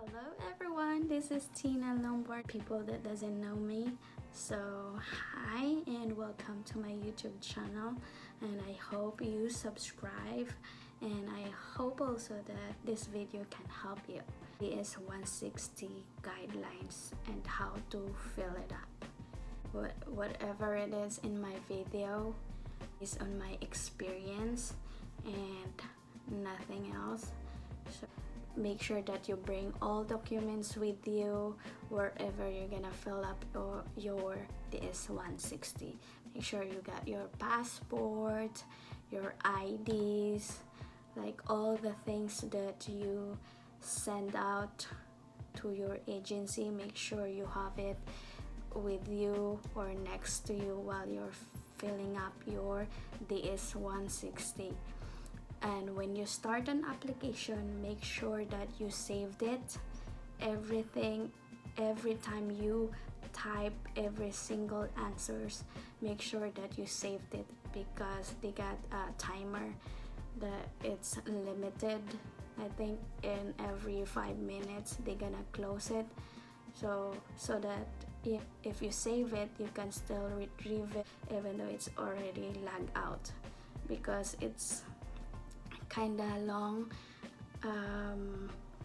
Hello everyone, this is Tina Lombard, people that doesn't know me. So hi and welcome to my YouTube channel, and I hope you subscribe, and I hope also that this video can help you. DS-160 guidelines and how to fill it up. Whatever it is in my video is on my experience and nothing else. So make sure that you bring all documents with you wherever you're gonna fill up your DS-160. Make sure you got your passport, your IDs, like all the things that you send out to your agency. Make sure you have it with you or next to you while you're filling up your DS-160. And when you start an application, make sure that you saved it, everything. Every time you type every single answers, make sure that you saved it, because they got a timer that it's limited. I think in every 5 minutes they're gonna close it, so that if you save it, you can still retrieve it even though it's already lagged out, because it's kinda long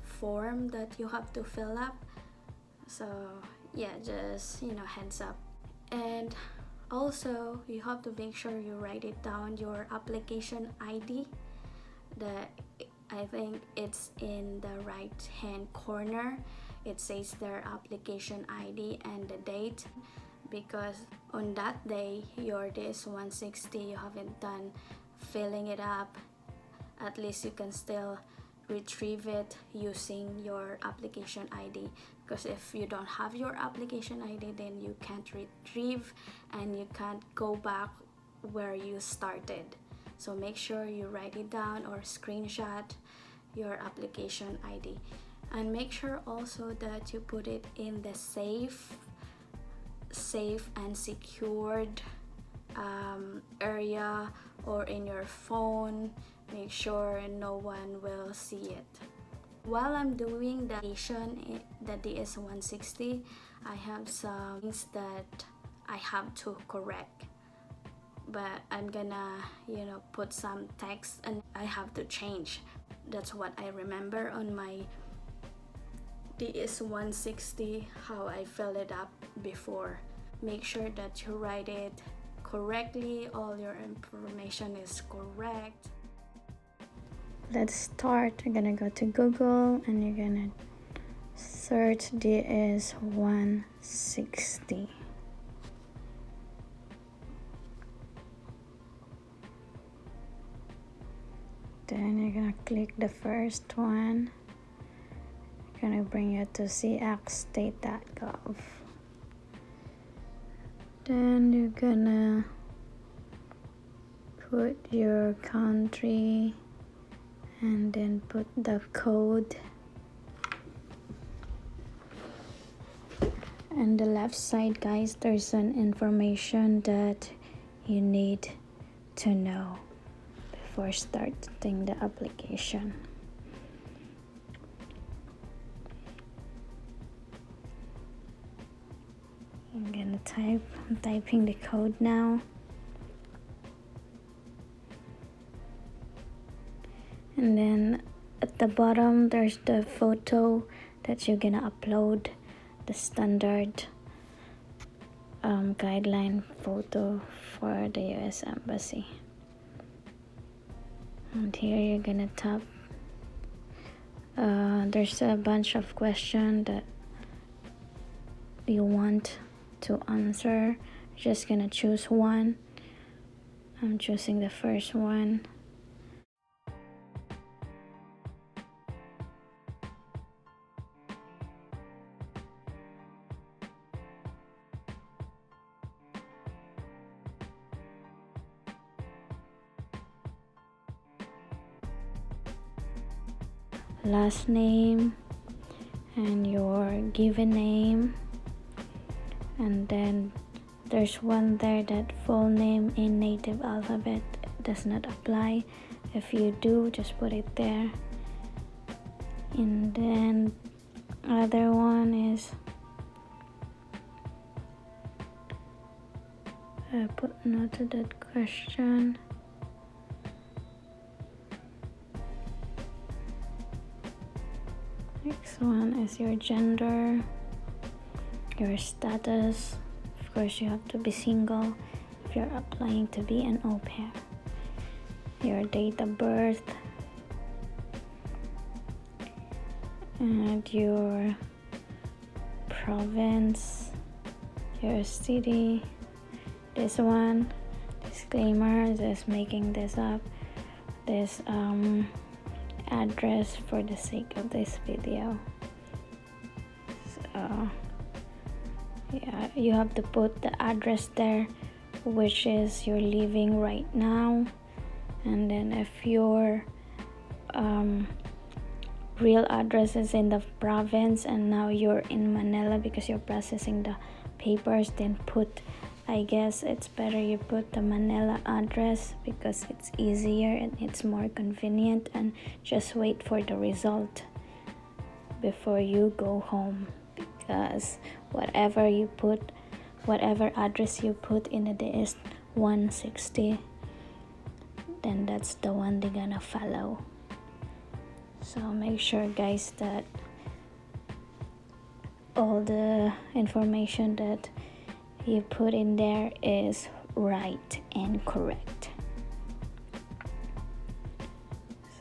form that you have to fill up. So yeah, just heads up. And also you have to make sure you write it down, your application ID. I think it's in the right hand corner. It says their application ID and the date, because on that day your DS-160 you haven't done filling it up, at least you can still retrieve it using your application ID. Because if you don't have your application ID, then you can't retrieve and you can't go back where you started. So make sure you write it down or screenshot your application ID, and make sure also that you put it in the safe and secured area, or in your phone. Make sure no one will see it. While I'm doing the application, the DS-160, I have some things that I have to correct, but I'm gonna put some text and I have to change. That's what I remember on my DS-160, how I filled it up before. Make sure that you write it correctly, all your information is correct. Let's start. You're gonna go to Google and you're gonna search DS-160. Then you're gonna click the first one. It's gonna bring you to cxstate.gov. Then you're gonna put your country and then put the code. And the left side, guys, there's an information that you need to know before starting the application. I'm typing the code now. And then at the bottom there's the photo that you're gonna upload, the standard guideline photo for the US Embassy. And here you're gonna tap. There's a bunch of questions that you want to answer. Just gonna choose one. I'm choosing the first one. Last name and your given name, and then there's one there that full name in native alphabet does not apply. If you do, just put it there. And then Other one is I put no to that question. Next one is your gender, your status. Of course, you have to be single if you're applying to be an au pair. Your date of birth and your province, your city. This one, disclaimer, just making this up. This address for the sake of this video. So yeah, you have to put the address there, which is you're living right now. And then if your real address is in the province and now you're in Manila because you're processing the papers, then put, I guess it's better you put the Manila address because it's easier and it's more convenient, and just wait for the result before you go home, because whatever address you put in the DS-160, then that's the one they're gonna follow. So make sure, guys, that all the information that you put in there is right and correct.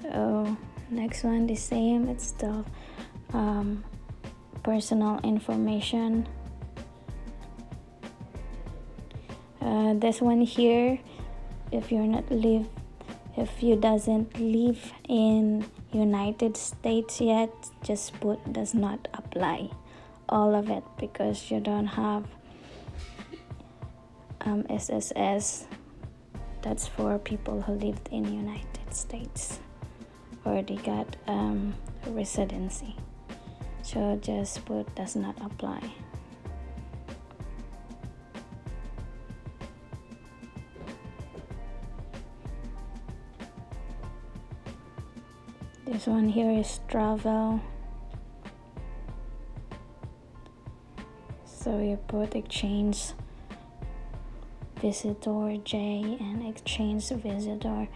So next one, the same, it's still personal information. This one here, if you doesn't live in United States yet, just put does not apply, all of it, because you don't have SSS. That's for people who lived in United States or they got residency. So just put does not apply. This one here is travel. So you put exchange visitor J and exchange visitor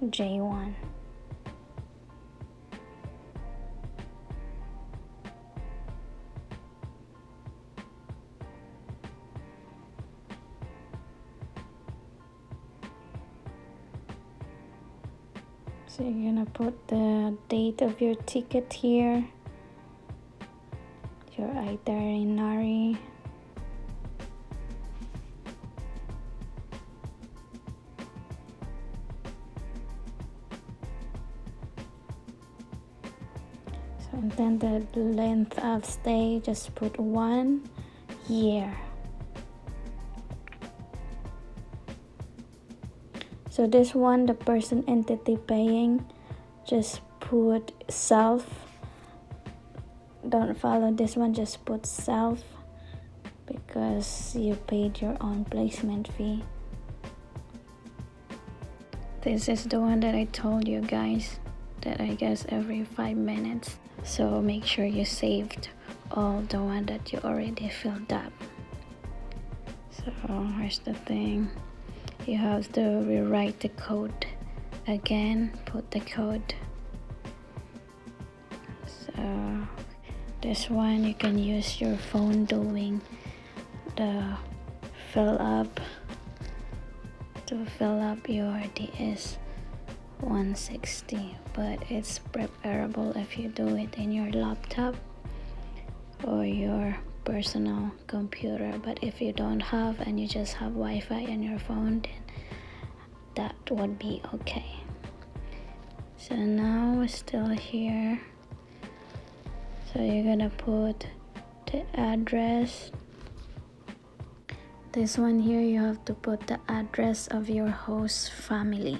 J1. So you're gonna put the date of your ticket here, your itinerary, so and then the length of stay, just put 1 year. So this one, the person entity paying, just put self. Don't follow this one, just put self because you paid your own placement fee. This is the one that I told you guys that I guess every 5 minutes. So make sure you saved all the one that you already filled up. So here's the thing. You have to rewrite the code again, put the code. So this one you can use your phone doing the fill up your DS-160, but it's preferable if you do it in your laptop or your personal computer. But if you don't have and you just have Wi-Fi on your phone, then that would be okay. So now we're still here. So you're gonna put the address. This one here, you have to put the address of your host family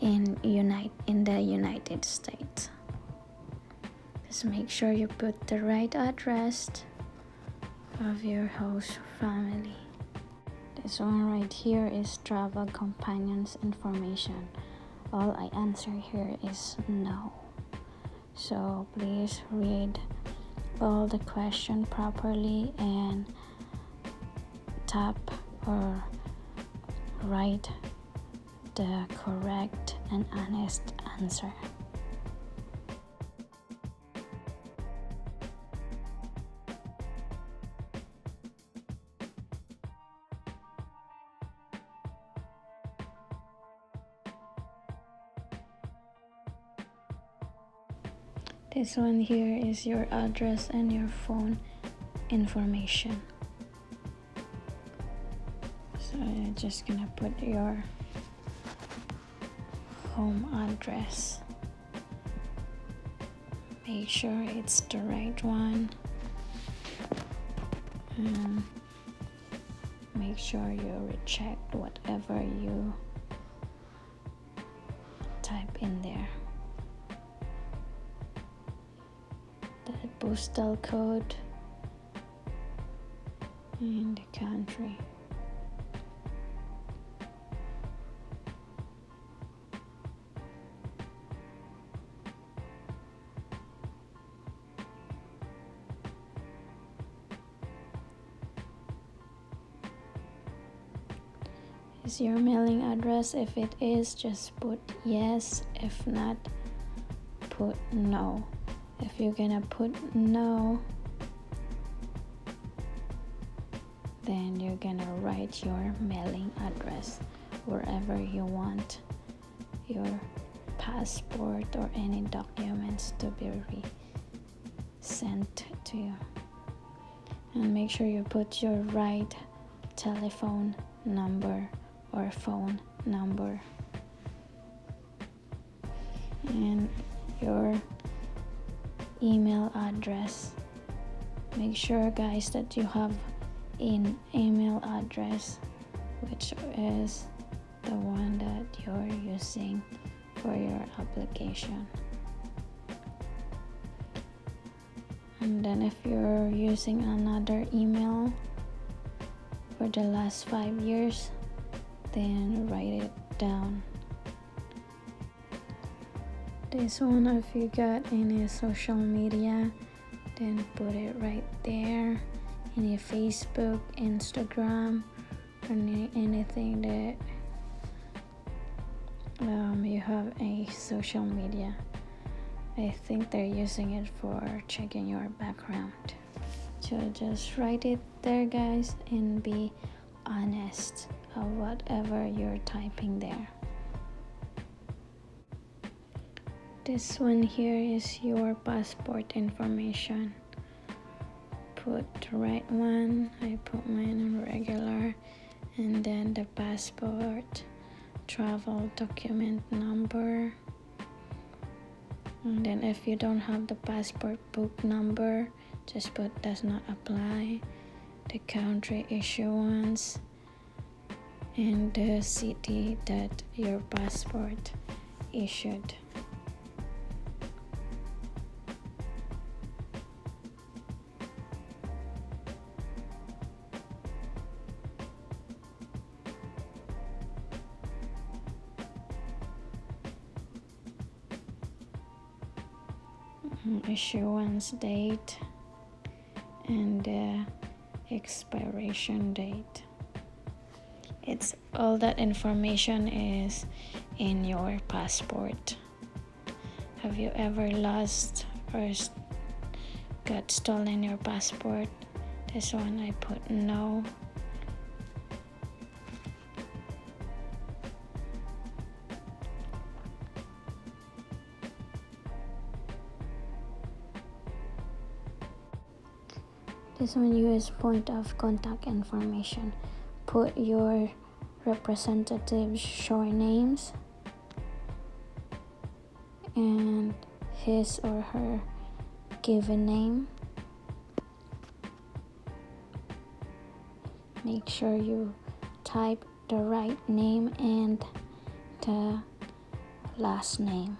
in the United States. Just make sure you put the right address of your host family. This one right here is travel companions information. All I answer here is no. So please read all the question properly and tap or write the correct and honest answer. This one here is your address and your phone information. So you're just gonna put your home address. Make sure it's the right one. And make sure you recheck whatever you type in there. The postal code and the country. Is your mailing address? If it is, just put yes. If not, put no. If you're gonna put no, then you're gonna write your mailing address wherever you want your passport or any documents to be sent to you. And make sure you put your right telephone number or phone number and your email address. Make sure, guys, that you have an email address which is the one that you're using for your application. And then if you're using another email for the last 5 years, then write it down. This one, if you got any social media, then put it right there. Any Facebook, Instagram, or anything that you have a social media. I think they're using it for checking your background. So just write it there, guys, and be honest of whatever you're typing there. This one here is your passport information. Put the right one. I put mine on regular, and then the passport travel document number. And then if you don't have the passport book number, just put does not apply. The country issuance and the city that your passport issued. Issuance date and the expiration date. It's all that information is in your passport. Have you ever lost or got stolen your passport? This one I put no. This one, use point of contact information. Put your representative's short names and his or her given name. Make sure you type the right name and the last name.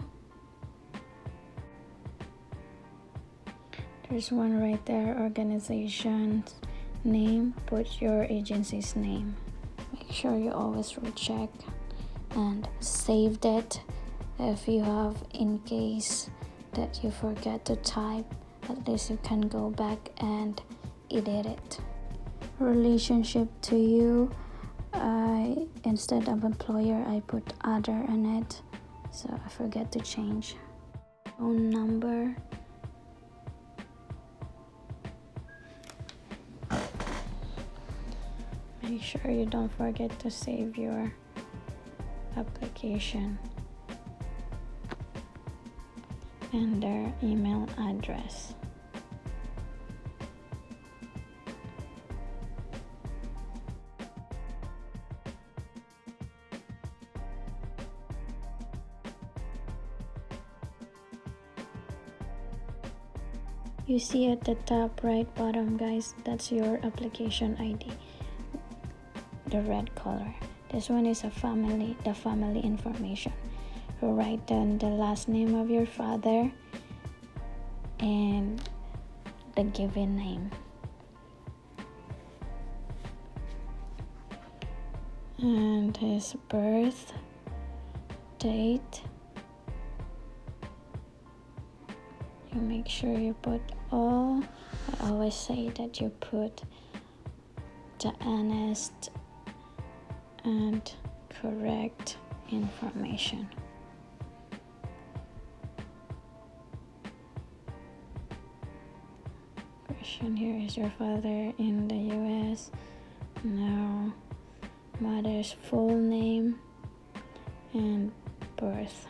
There's one right there, organization's name. Put your agency's name. Make sure you always recheck and save that. If you have, in case that you forget to type, At least you can go back and edit it. Relationship to you, instead of employer I put other in it, so I forget to change. Phone number, make sure you don't forget to save your application, and their email address. You see at the top right bottom, guys, that's your application ID, the red color. This one is the family information. You write down the last name of your father and the given name. And his birth date. You make sure you put all. I always say that you put the honest and correct information. Question here, is your father in the US? No. Mother's full name and birth.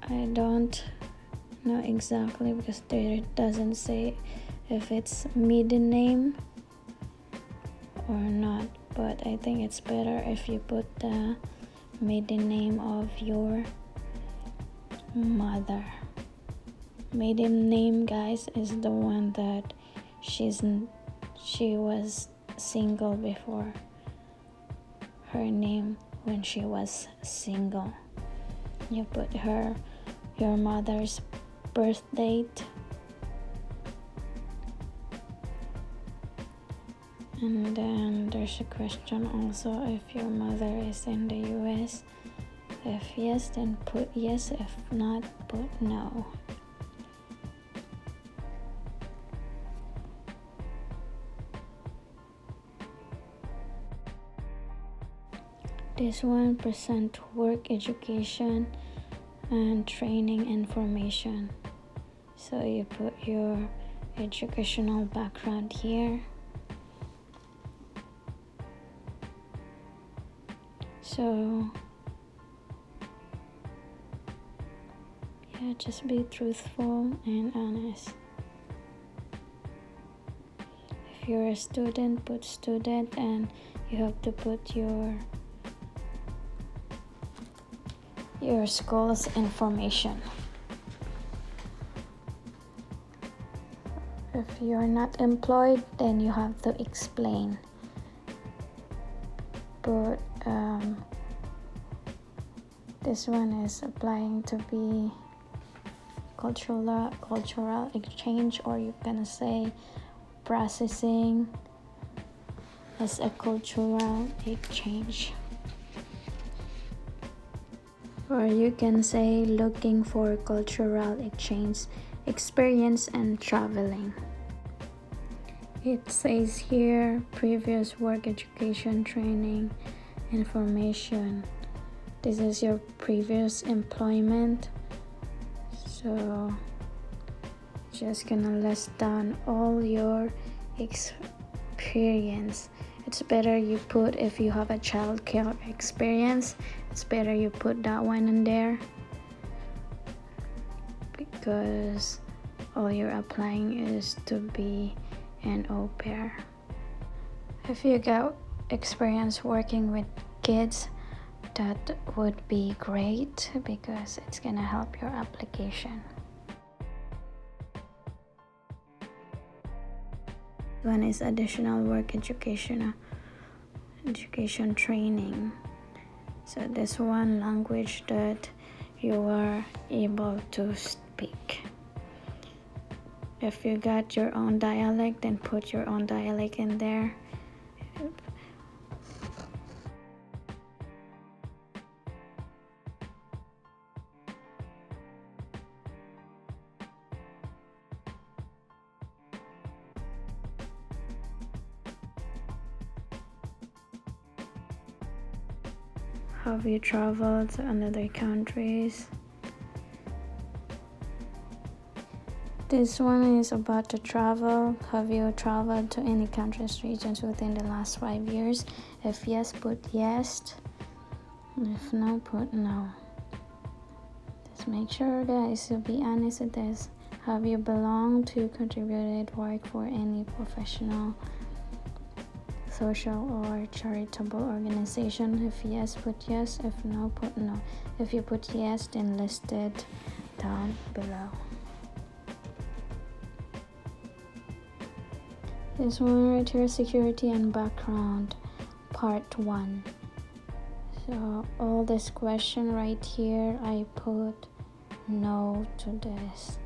I don't know exactly because there doesn't say if it's maiden name or not, but I think it's better if you put the maiden name of your mother. Maiden name, guys, is the one that she was single before. Her name when she was single. You put your mother's birth date, and then there's a question also if your mother is in the US. If yes, then put yes. If not, put no. This one, present work, education, and training information. So you put your educational background here. So yeah, just be truthful and honest. If you're a student, put student, and you have to put your school's information. If you're not employed, then you have to explain. But this one is applying to be cultural exchange, or you can say processing as a cultural exchange. Or you can say looking for cultural exchange experience and traveling. It says here previous work, education, training, information. This is your previous employment. So just gonna list down all your experience. It's better you put, if you have a childcare experience, it's better you put that one in there, because all you're applying is to be an au pair. If you got experience working with kids, that would be great because it's gonna help your application. One is additional work, education training. So this one, language that you are able to speak. If you got your own dialect, then put your own dialect in there. Have you traveled to another countries? This one is about to travel. Have you traveled to any countries, regions within the last 5 years? If yes, put yes. If no, put no. Just make sure, guys, to be honest with this. Have you belonged to, contributed, work for any professional, social or charitable organization? If yes, put yes. If no, put no. If you put yes, then list it down below. This one right here, security and background, part 1. So all this question right here, I put no to this.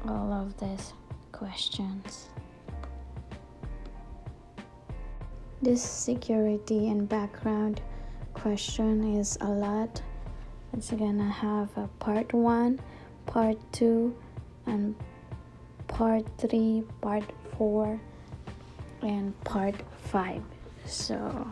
All of these questions. This security and background question is a lot. It's gonna have a part 1, part 2, and part 3, part 4, and part 5. So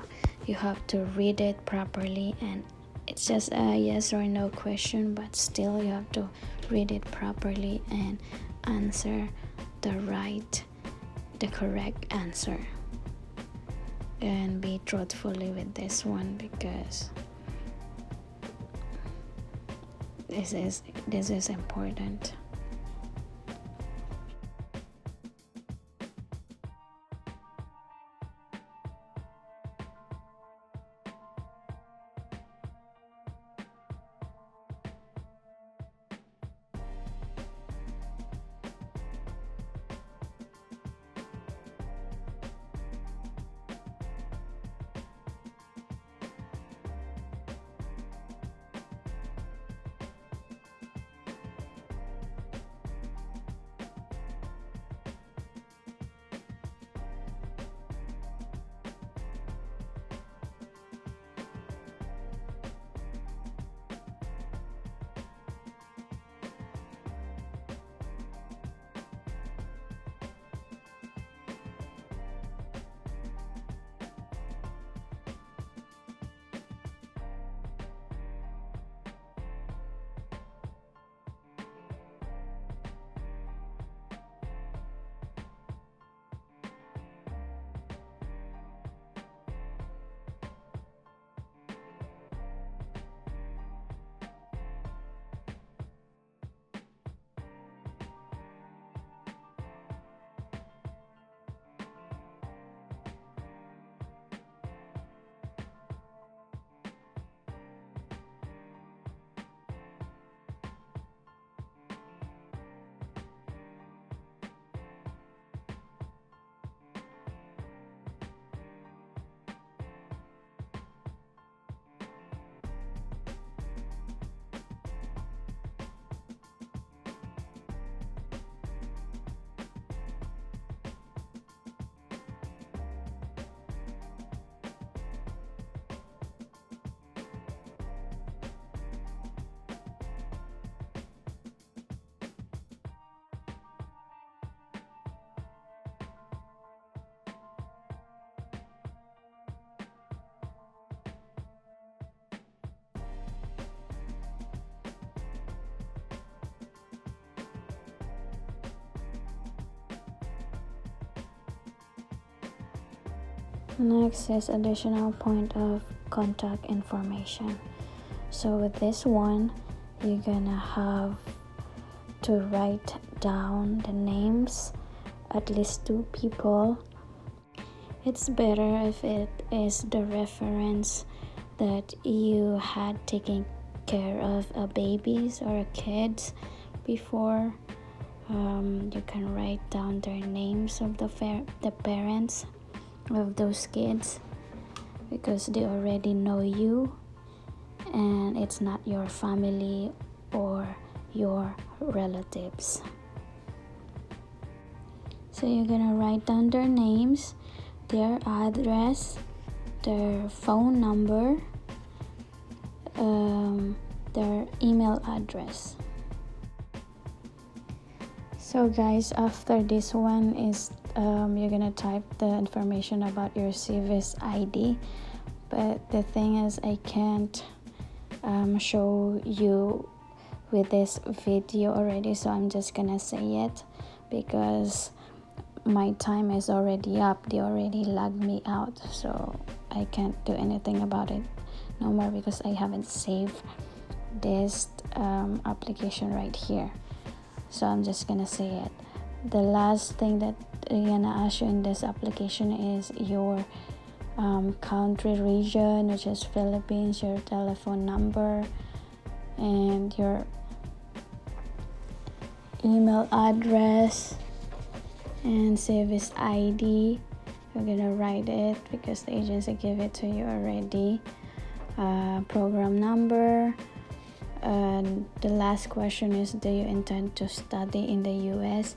you have to read it properly, and it's just a yes or no question, but still you have to read it properly and answer the correct answer, and be truthfully with this one, because this is important. Next is additional point of contact information. So with this one, you're gonna have to write down the names, at least 2 people. It's better if it is the reference that you had taken care of a babies or a kids before. You can write down their names of the parents of those kids, because they already know you and it's not your family or your relatives. So you're gonna write down their names, their address, their phone number, their email address. So guys, after this one is you're gonna type the information about your service ID, but the thing is I can't show you with this video already, so I'm just gonna say it because my time is already up. They already logged me out, so I can't do anything about it no more because I haven't saved this application right here. So I'm just gonna say it. The last thing that they're gonna ask you in this application is your country, region, which is Philippines, your telephone number, and your email address, and service ID. You're gonna write it because the agency gave it to you already. Program number. And the last question is, do you intend to study in the US?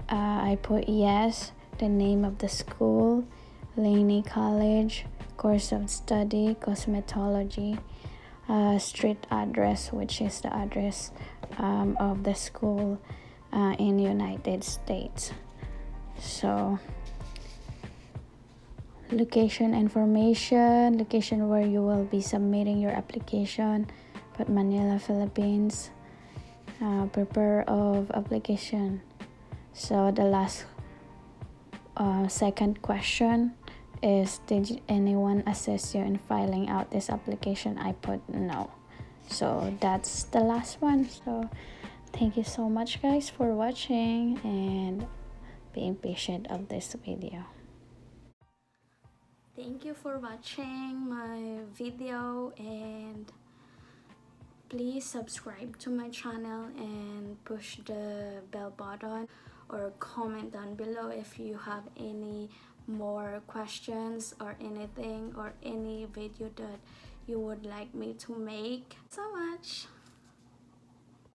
I put yes. The name of the school, Laney College, course of study, cosmetology, street address, which is the address of the school in United States. So location information, location where you will be submitting your application, put Manila, Philippines. Prepare of application. So the last second question is, did anyone assist you in filling out this application? I put no. So that's the last one. So thank you so much guys for watching and being patient of this video. Thank you for watching my video, and please subscribe to my channel and push the bell button, or comment down below if you have any more questions or anything, or any video that you would like me to make. So much.